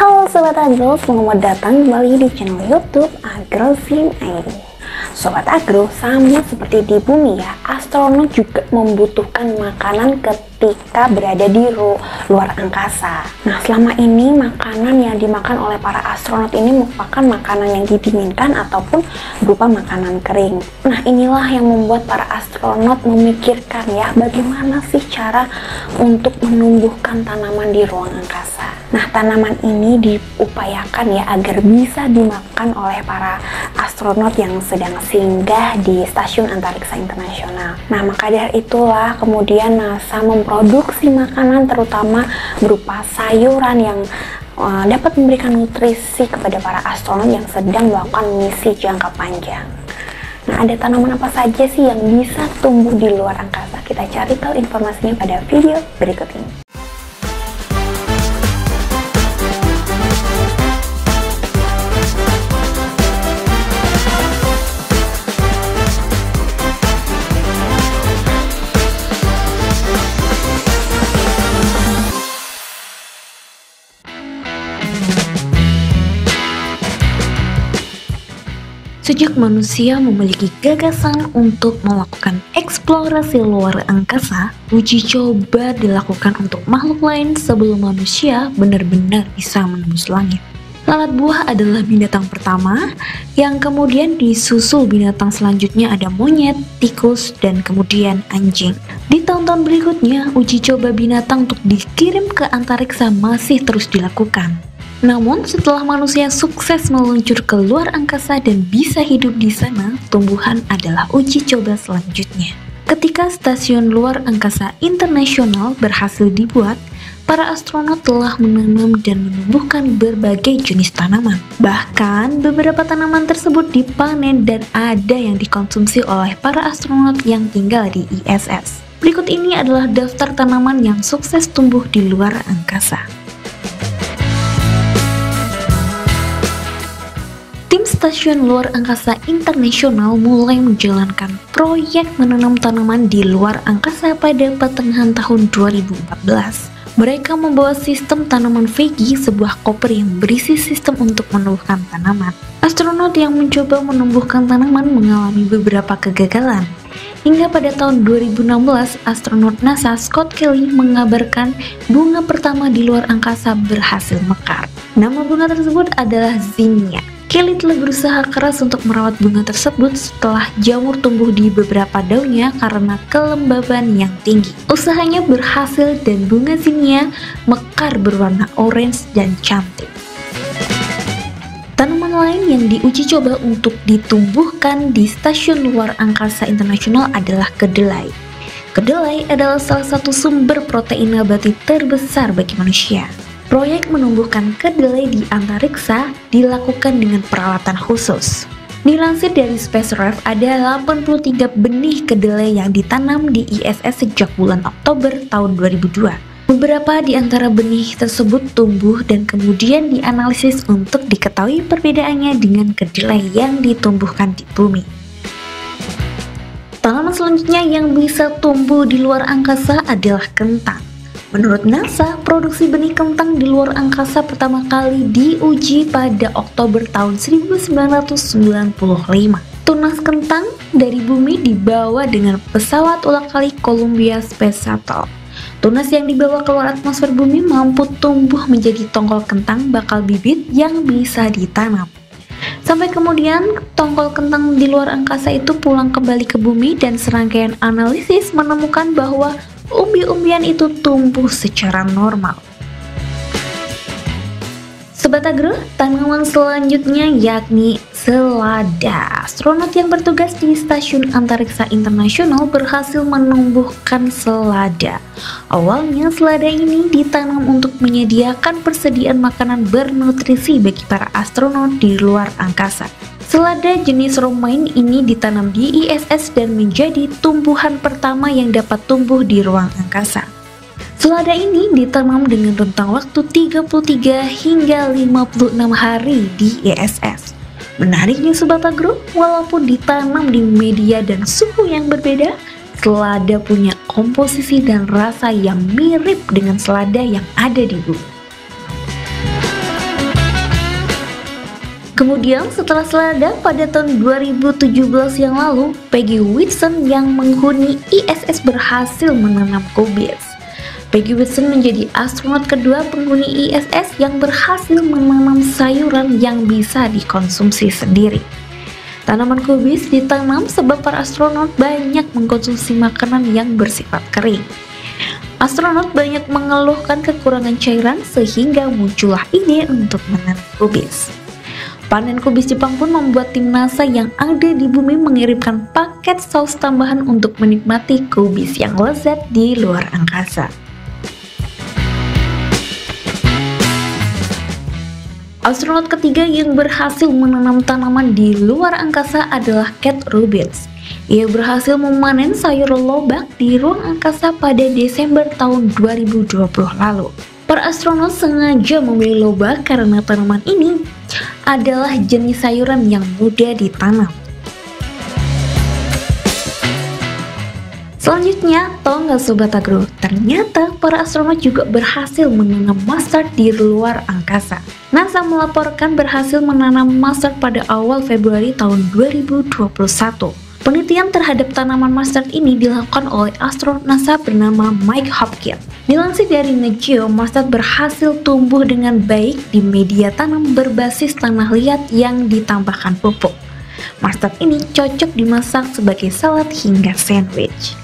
Halo Sobat Agro, selamat datang kembali di channel YouTube Agrozin ID. Sobat Agro, sama seperti di bumi ya, astronot juga membutuhkan makanan ketika berada di luar angkasa. Nah, selama ini makanan yang dimakan oleh para astronot ini merupakan makanan yang didinginkan ataupun berupa makanan kering. Nah, inilah yang membuat para astronot memikirkan ya, bagaimana sih cara untuk menumbuhkan tanaman di ruang angkasa. Nah, tanaman ini diupayakan ya agar bisa dimakan oleh para astronot yang sedang singgah di Stasiun Antariksa Internasional. Nah, maka dari itulah kemudian NASA memproduksi makanan terutama berupa sayuran yang dapat memberikan nutrisi kepada para astronot yang sedang melakukan misi jangka panjang. Nah, ada tanaman apa saja sih yang bisa tumbuh di luar angkasa? Kita cari tahu informasinya pada video berikut ini. Sejak manusia memiliki gagasan untuk melakukan eksplorasi luar angkasa, uji coba dilakukan untuk makhluk lain sebelum manusia benar-benar bisa menembus langit. Lalat buah adalah binatang pertama, yang kemudian disusul binatang selanjutnya ada monyet, tikus, dan kemudian anjing. Di tahun-tahun berikutnya, uji coba binatang untuk dikirim ke antariksa masih terus dilakukan. Namun, setelah manusia sukses meluncur ke luar angkasa dan bisa hidup di sana, tumbuhan adalah uji coba selanjutnya. Ketika Stasiun Luar Angkasa Internasional berhasil dibuat, para astronot telah menanam dan menumbuhkan berbagai jenis tanaman. Bahkan, beberapa tanaman tersebut dipanen dan ada yang dikonsumsi oleh para astronot yang tinggal di ISS. Berikut ini adalah daftar tanaman yang sukses tumbuh di luar angkasa. Stasiun Luar Angkasa Internasional mulai menjalankan proyek menanam tanaman di luar angkasa pada pertengahan tahun 2014. Mereka membawa sistem tanaman Vegi, sebuah koper yang berisi sistem untuk menumbuhkan tanaman. Astronot yang mencoba menumbuhkan tanaman mengalami beberapa kegagalan. Hingga pada tahun 2016, astronot NASA Scott Kelly mengabarkan bunga pertama di luar angkasa berhasil mekar. Nama bunga tersebut adalah zinnia. Kelly telah berusaha keras untuk merawat bunga tersebut setelah jamur tumbuh di beberapa daunnya karena kelembaban yang tinggi. Usahanya berhasil dan bunga zinnia mekar berwarna orange dan cantik. Tanaman lain yang diuji coba untuk ditumbuhkan di Stasiun Luar Angkasa Internasional adalah kedelai. Kedelai adalah salah satu sumber protein nabati terbesar bagi manusia. Proyek menumbuhkan kedelai di antariksa dilakukan dengan peralatan khusus. Dilansir dari SpaceRef, ada 83 benih kedelai yang ditanam di ISS sejak bulan Oktober tahun 2002. Beberapa di antara benih tersebut tumbuh dan kemudian dianalisis untuk diketahui perbedaannya dengan kedelai yang ditumbuhkan di bumi. Tanaman selanjutnya yang bisa tumbuh di luar angkasa adalah kentang. Menurut NASA, produksi benih kentang di luar angkasa pertama kali diuji pada Oktober tahun 1995. Tunas kentang dari bumi dibawa dengan pesawat ulang-alik Columbia Space Shuttle. Tunas yang dibawa keluar atmosfer bumi mampu tumbuh menjadi tongkol kentang bakal bibit yang bisa ditanam. Sampai kemudian, tongkol kentang di luar angkasa itu pulang kembali ke bumi dan serangkaian analisis menemukan bahwa umbi-umbian itu tumbuh secara normal. Sobat Agro, tanaman selanjutnya yakni selada. Astronot yang bertugas di Stasiun Antariksa Internasional berhasil menumbuhkan selada. Awalnya selada ini ditanam untuk menyediakan persediaan makanan bernutrisi bagi para astronot di luar angkasa. Selada jenis romaine ini ditanam di ISS dan menjadi tumbuhan pertama yang dapat tumbuh di ruang angkasa. Selada ini ditanam dengan rentang waktu 33 hingga 56 hari di ISS. Menariknya Sobat Agro, walaupun ditanam di media dan suhu yang berbeda, selada punya komposisi dan rasa yang mirip dengan selada yang ada di bumi. Kemudian setelah selada pada tahun 2017 yang lalu, Peggy Whitson yang menghuni ISS berhasil menanam kubis. Peggy Whitson menjadi astronot kedua penghuni ISS yang berhasil menanam sayuran yang bisa dikonsumsi sendiri. Tanaman kubis ditanam sebab para astronot banyak mengkonsumsi makanan yang bersifat kering. Astronot banyak mengeluhkan kekurangan cairan sehingga muncullah ide untuk menanam kubis. Panen kubis Jepang pun membuat tim NASA yang ada di bumi mengirimkan paket saus tambahan untuk menikmati kubis yang lezat di luar angkasa. Astronot ketiga yang berhasil menanam tanaman di luar angkasa adalah Kate Rubins. Ia berhasil memanen sayur lobak di ruang angkasa pada Desember tahun 2020 lalu. Para astronot sengaja memilih lobak karena tanaman ini adalah jenis sayuran yang mudah ditanam. Selanjutnya, tahu nggak Sobat Agro? Ternyata para astronot juga berhasil menanam mustard di luar angkasa. NASA melaporkan berhasil menanam mustard pada awal Februari tahun 2021. Penelitian terhadap tanaman mustard ini dilakukan oleh astronot NASA bernama Mike Hopkins. Dilansir dari Net Geo, mustard berhasil tumbuh dengan baik di media tanam berbasis tanah liat yang ditambahkan pupuk. Mustard ini cocok dimasak sebagai salad hingga sandwich.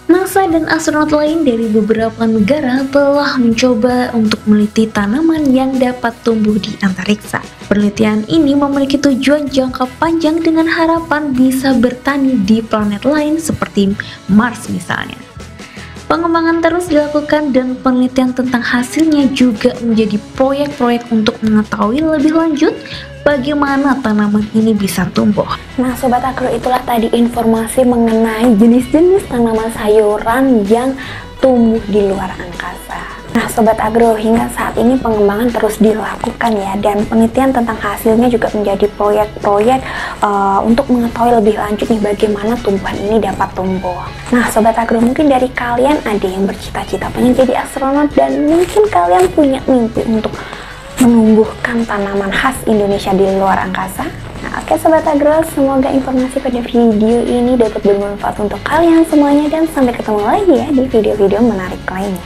NASA dan astronot lain dari beberapa negara telah mencoba untuk meneliti tanaman yang dapat tumbuh di antariksa. Penelitian ini memiliki tujuan jangka panjang dengan harapan bisa bertani di planet lain seperti Mars misalnya. Pengembangan terus dilakukan dan penelitian tentang hasilnya juga menjadi proyek-proyek untuk mengetahui lebih lanjut bagaimana tanaman ini bisa tumbuh. Nah Sobat Agro, itulah tadi informasi mengenai jenis-jenis tanaman sayuran yang tumbuh di luar angkasa. Nah Sobat Agro, hingga saat ini pengembangan terus dilakukan ya, dan penelitian tentang hasilnya juga menjadi proyek-proyek untuk mengetahui lebih lanjut nih bagaimana tumbuhan ini dapat tumbuh. Nah Sobat Agro, mungkin dari kalian ada yang bercita-cita pengen jadi astronot dan mungkin kalian punya mimpi untuk menumbuhkan tanaman khas Indonesia di luar angkasa. Nah, oke Sobat Agro, semoga informasi pada video ini dapat bermanfaat untuk kalian semuanya dan sampai ketemu lagi ya di video-video menarik lainnya.